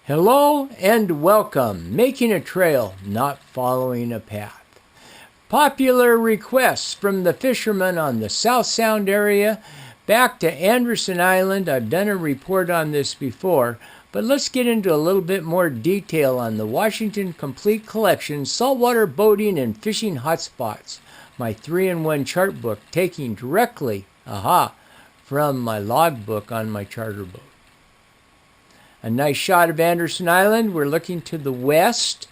Hello and welcome. Making a trail, not following a path. Popular requests from the fishermen on the South Sound area back to Anderson Island. I've done a report on this before, but let's get into a little bit more detail on the Washington Complete Collection Saltwater Boating and Fishing Hotspots, my 3-in-1 chart book taking directly, from my logbook on my charter boat. A nice shot of Anderson Island. We're looking to the west.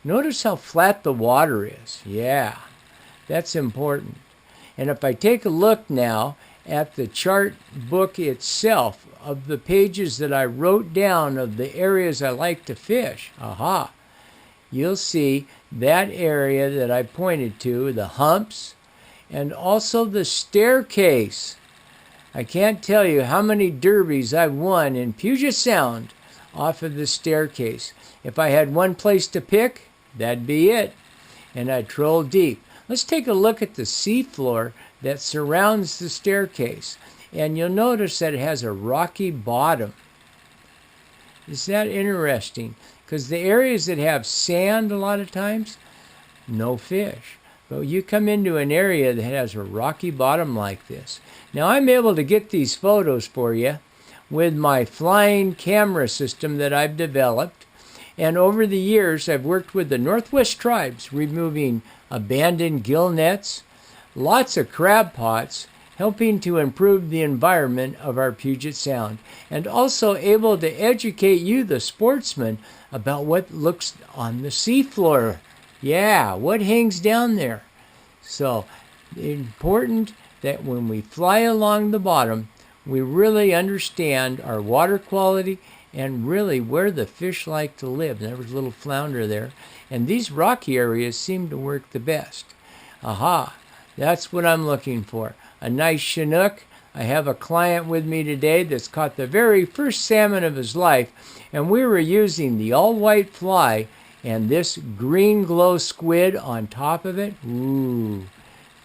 Notice how flat the water is. Yeah, that's important. And if I take a look now at the chart book itself, of the pages that I wrote down of the areas I like to fish, you'll see that area that I pointed to, the humps, and also the staircase. I can't tell you how many derbies I've won in Puget Sound off of the staircase. If I had one place to pick, that'd be it. And I'd troll deep. Let's take a look at the seafloor that surrounds the staircase. And you'll notice that it has a rocky bottom. Is that interesting? Because the areas that have sand a lot of times, no fish. But you come into an area that has a rocky bottom like this. Now I'm able to get these photos for you with my flying camera system that I've developed. And over the years, I've worked with the Northwest tribes, removing abandoned gill nets, lots of crab pots, helping to improve the environment of our Puget Sound, and also able to educate you, the sportsman, about what looks on the seafloor. Yeah, what hangs down there? So, important that when we fly along the bottom, we really understand our water quality and really where the fish like to live. There was a little flounder there. And these rocky areas seem to work the best. That's what I'm looking for. A nice chinook. I have a client with me today that's caught the very first salmon of his life, and we were using the all-white fly and this green glow squid on top of it. Ooh,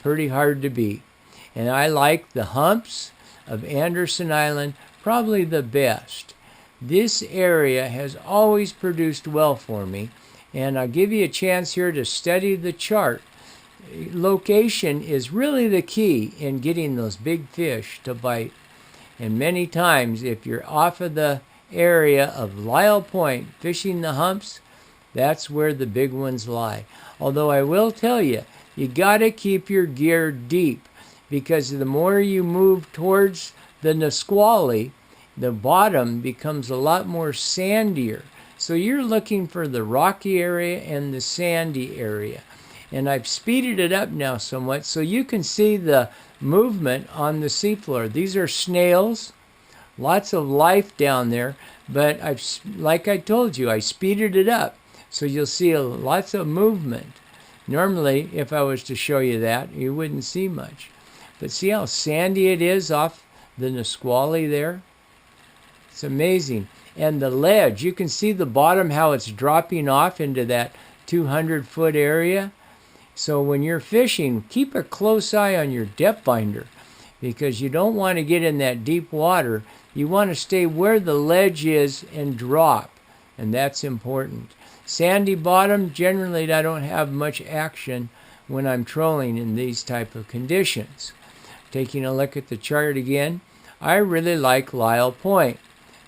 pretty hard to beat. And I like the humps of Anderson Island probably the best. This area has always produced well for me, and I'll give you a chance here to study the chart. Location is really the key in getting those big fish to bite. And many times, if you're off of the area of Lyle Point fishing the humps, that's where the big ones lie. Although I will tell you, you got to keep your gear deep, because the more you move towards the Nisqually, the bottom becomes a lot more sandier. So you're looking for the rocky area and the sandy area. And I've speeded it up now somewhat so you can see the movement on the seafloor. These are snails, lots of life down there, but like I told you, I speeded it up. So you'll see lots of movement. Normally, if I was to show you that, you wouldn't see much. But see how sandy it is off the Nisqually there? It's amazing. And the ledge, you can see the bottom, how it's dropping off into that 200-foot area. So when you're fishing, keep a close eye on your depth finder, because you don't want to get in that deep water. You want to stay where the ledge is and drop, and that's important. Sandy bottom, generally I don't have much action when I'm trolling in these type of conditions. Taking a look at the chart again, I really like Lyle Point,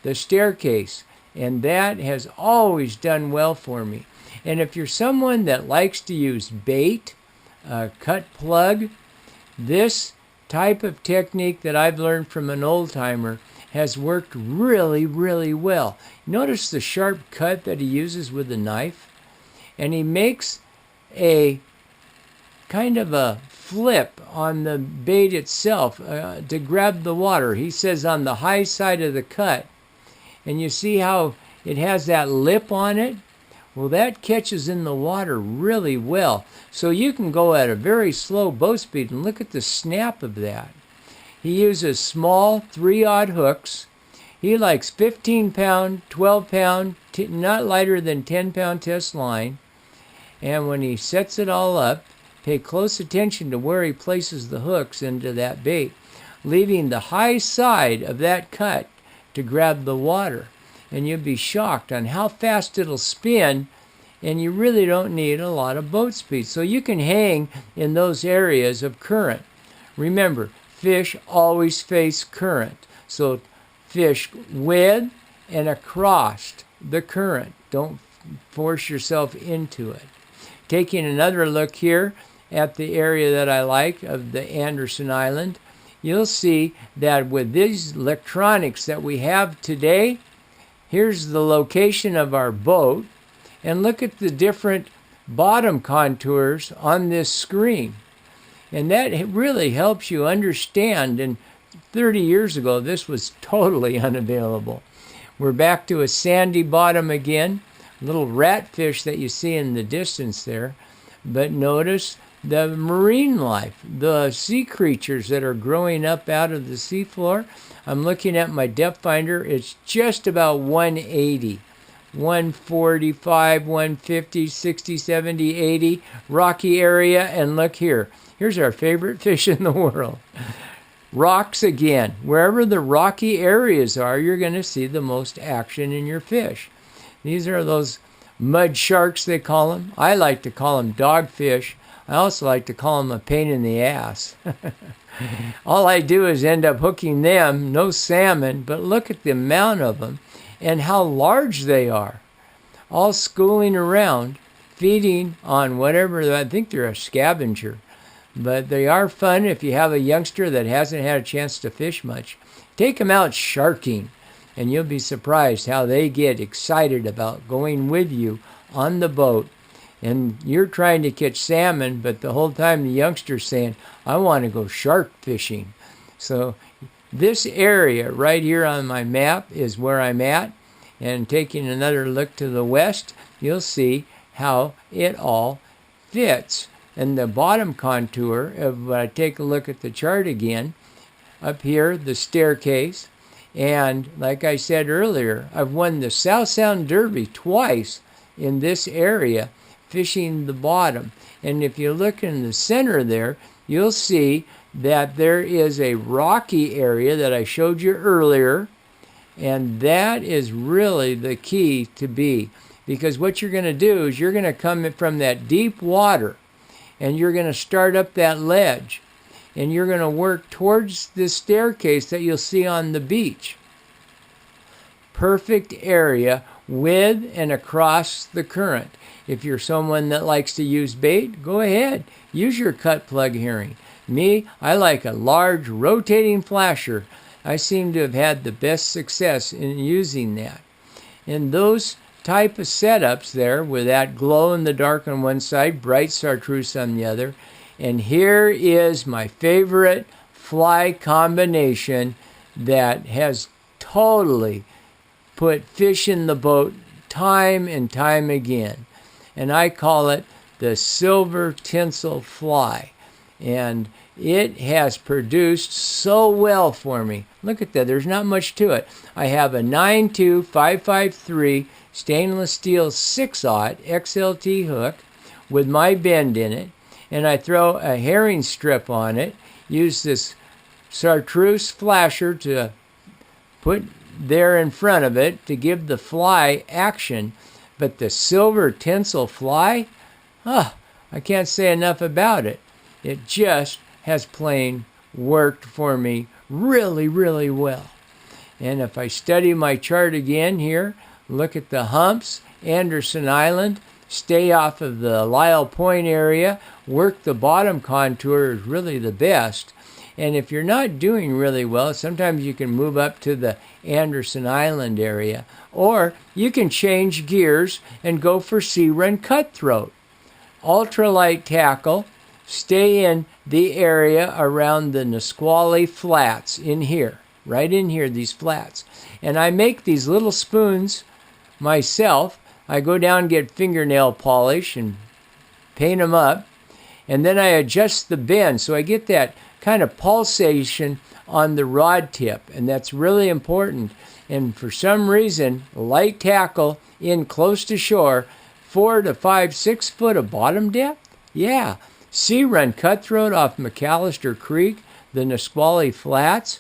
the staircase, and that has always done well for me. And if you're someone that likes to use bait, cut plug, this type of technique that I've learned from an old-timer has worked really, really well. Notice the sharp cut that he uses with the knife. And he makes a kind of a flip on the bait itself to grab the water. He says on the high side of the cut. And you see how it has that lip on it? Well, that catches in the water really well. So you can go at a very slow boat speed and look at the snap of that. He uses small 3-aught hooks. He likes 15-pound, 12-pound, not lighter than 10-pound test line. And when he sets it all up, pay close attention to where he places the hooks into that bait, leaving the high side of that cut to grab the water. and you'll be shocked on how fast it'll spin, and you really don't need a lot of boat speed. So you can hang in those areas of current. Remember, fish always face current. So fish with and across the current. Don't force yourself into it. Taking another look here at the area that I like of the Anderson Island, you'll see that with these electronics that we have today, here's the location of our boat, and look at the different bottom contours on this screen. And that really helps you understand, and 30 years ago this was totally unavailable. We're back to a sandy bottom again, little ratfish that you see in the distance there, but notice the marine life, the sea creatures that are growing up out of the seafloor. I'm looking at my depth finder. It's just about 180, 145, 150, 60, 70, 80, rocky area. And look here. Here's our favorite fish in the world. Rocks again. Wherever the rocky areas are, you're going to see the most action in your fish. These are those mud sharks, they call them. I like to call them dogfish. I also like to call them a pain in the ass. All I do is end up hooking them, no salmon, but look at the amount of them and how large they are. All schooling around, feeding on whatever, I think they're a scavenger. But they are fun if you have a youngster that hasn't had a chance to fish much. Take them out sharking, and you'll be surprised how they get excited about going with you on the boat. And you're trying to catch salmon, but the whole time the youngster's saying, I want to go shark fishing. So this area right here on my map is where I'm at. And taking another look to the west, you'll see how it all fits. And the bottom contour, when I take a look at the chart again, up here, the staircase. And like I said earlier, I've won the South Sound Derby twice in this area, fishing the bottom. And if you look in the center there, you'll see that there is a rocky area that I showed you earlier, and that is really the key to be, because what you're going to do is you're going to come from that deep water, and you're going to start up that ledge, and you're going to work towards the staircase that you'll see on the beach. Perfect area with and across the current. If you're someone that likes to use bait, go ahead. Use your cut plug herring. Me, I like a large rotating flasher. I seem to have had the best success in using that. And those type of setups there with that glow in the dark on one side, bright chartreuse on the other. And here is my favorite fly combination that has totally put fish in the boat time and time again. And I call it the silver tinsel fly. And it has produced so well for me. Look at that. There's not much to it. I have a 92553 stainless steel 6/0 XLT hook with my bend in it. And I throw a herring strip on it. Use this chartreuse flasher to put there in front of it to give the fly action. But the silver tinsel fly, I can't say enough about it. It just has plain worked for me really, really well. And if I study my chart again here, look at the humps, Anderson Island, stay off of the Lyle Point area, work the bottom contour is really the best. And if you're not doing really well, sometimes you can move up to the Anderson Island area, or you can change gears and go for sea run cutthroat. Ultralight tackle, stay in the area around the Nisqually flats in here, right in here, these flats. And I make these little spoons myself. I go down and get fingernail polish and paint them up, and then I adjust the bend so I get that kind of pulsation on the rod tip, and that's really important. And for some reason, light tackle in close to shore, 4 to 5, 6 foot of bottom depth. Yeah, sea run cutthroat off McAllister Creek, the Nisqually Flats.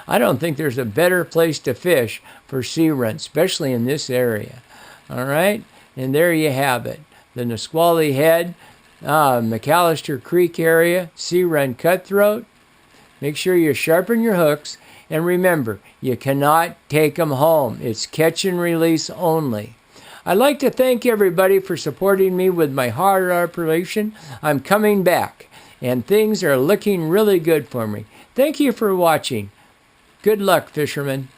I don't think there's a better place to fish for sea run, especially in this area. All right? And there you have it. The Nisqually Head, McAllister Creek area, sea run cutthroat. Make sure you sharpen your hooks. And remember, you cannot take them home. It's catch and release only. I'd like to thank everybody for supporting me with my hard operation. I'm coming back, and things are looking really good for me. Thank you for watching. Good luck, fishermen.